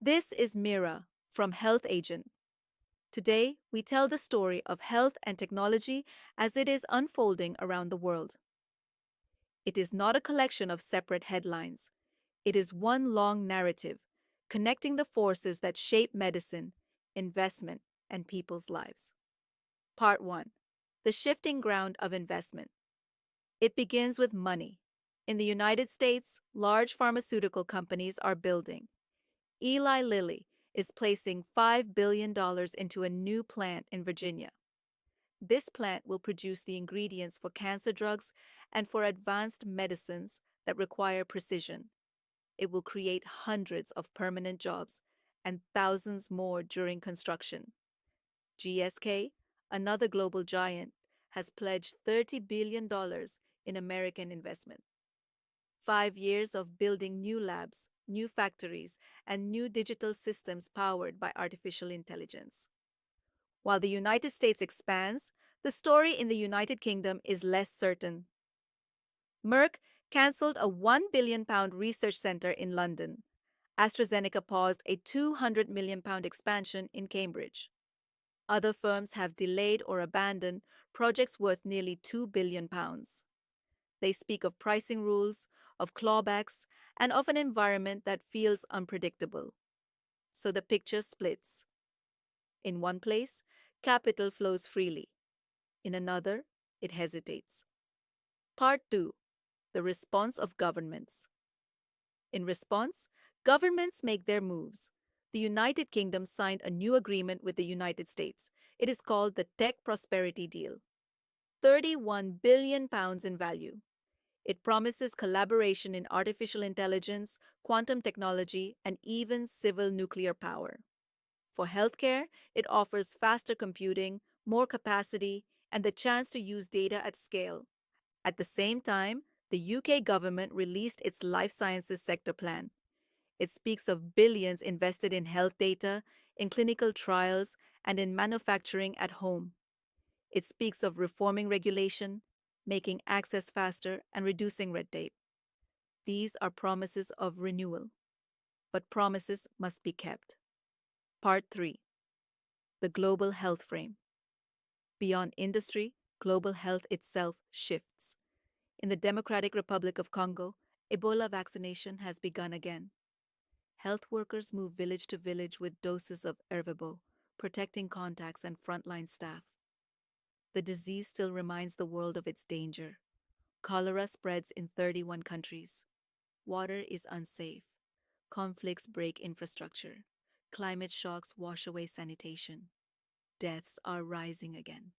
This is Mira from Health Agent. Today, we tell the story of health and technology as it is unfolding around the world. It is not a collection of separate headlines. It is one long narrative, connecting the forces that shape medicine, investment, and people's lives. Part 1. The shifting ground of investment. It begins with money. In the United States, large pharmaceutical companies are building. Eli Lilly is placing $5 billion into a new plant in Virginia. This plant will produce the ingredients for cancer drugs and for advanced medicines that require precision. It will create hundreds of permanent jobs and thousands more during construction. GSK, another global giant, has pledged $30 billion in American investment. 5 years of building new labs, new factories, and new digital systems powered by artificial intelligence. While the United States expands, the story in the United Kingdom is less certain. Merck cancelled a £1 billion research centre in London. AstraZeneca paused a £200 million expansion in Cambridge. Other firms have delayed or abandoned projects worth nearly £2 billion. They speak of pricing rules, of clawbacks, and of an environment that feels unpredictable. So the picture splits. In one place, capital flows freely. In another, it hesitates. Part 2. The response of governments. In response, governments make their moves. The United Kingdom signed a new agreement with the United States. It is called the Tech Prosperity Deal. £31 billion in value. It promises collaboration in artificial intelligence, quantum technology, and even civil nuclear power. For healthcare, it offers faster computing, more capacity, and the chance to use data at scale. At the same time, the UK government released its life sciences sector plan. It speaks of billions invested in health data, in clinical trials, and in manufacturing at home. It speaks of reforming regulation, making access faster, and reducing red tape. These are promises of renewal. But promises must be kept. Part 3. The Global Health Frame. Beyond industry, global health itself shifts. In the Democratic Republic of Congo, Ebola vaccination has begun again. Health workers move village to village with doses of Ervebo, protecting contacts and frontline staff. The disease still reminds the world of its danger. Cholera spreads in 31 countries. Water is unsafe. Conflicts break infrastructure. Climate shocks wash away sanitation. Deaths are rising again.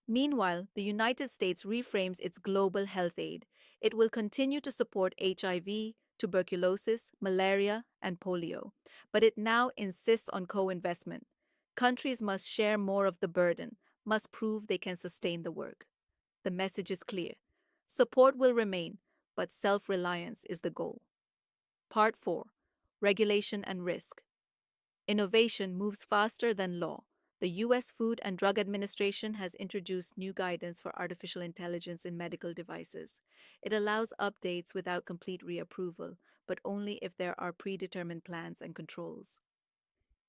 Meanwhile, the United States reframes its global health aid. It will continue to support HIV, tuberculosis, malaria, and polio, but it now insists on co-investment. Countries must share more of the burden, must prove they can sustain the work. The message is clear. Support will remain, but self-reliance is the goal. Part 4. Regulation and Risk. Innovation moves faster than law. The U.S. Food and Drug Administration has introduced new guidance for artificial intelligence in medical devices. It allows updates without complete reapproval, but only if there are predetermined plans and controls.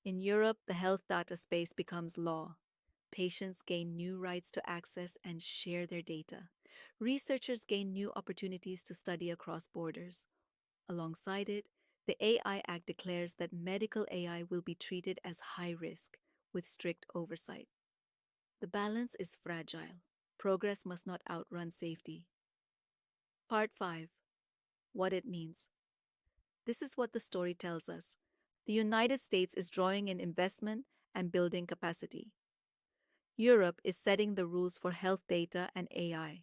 In Europe, the health data space becomes law. Patients gain new rights to access and share their data. Researchers gain new opportunities to study across borders. Alongside it, the AI Act declares that medical AI will be treated as high risk, with strict oversight. The balance is fragile. Progress must not outrun safety. Part 5. What it means. This is what the story tells us. The United States is drawing in investment and building capacity. Europe is setting the rules for health data and AI.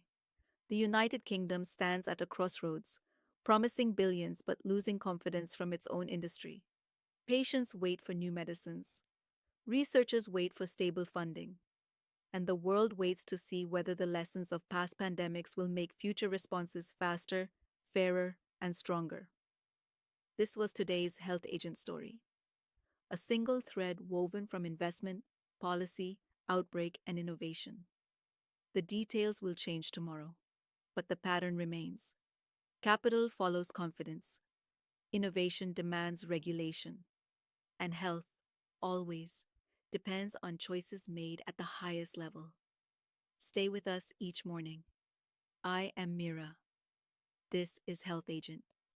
The United Kingdom stands at a crossroads, promising billions but losing confidence from its own industry. Patients wait for new medicines. Researchers wait for stable funding. And the world waits to see whether the lessons of past pandemics will make future responses faster, fairer, and stronger. This was today's Health Agent story. A single thread woven from investment, policy, outbreak, and innovation. The details will change tomorrow, but the pattern remains. Capital follows confidence. Innovation demands regulation. And health, always, depends on choices made at the highest level. Stay with us each morning. I am Mira. This is Health Agent.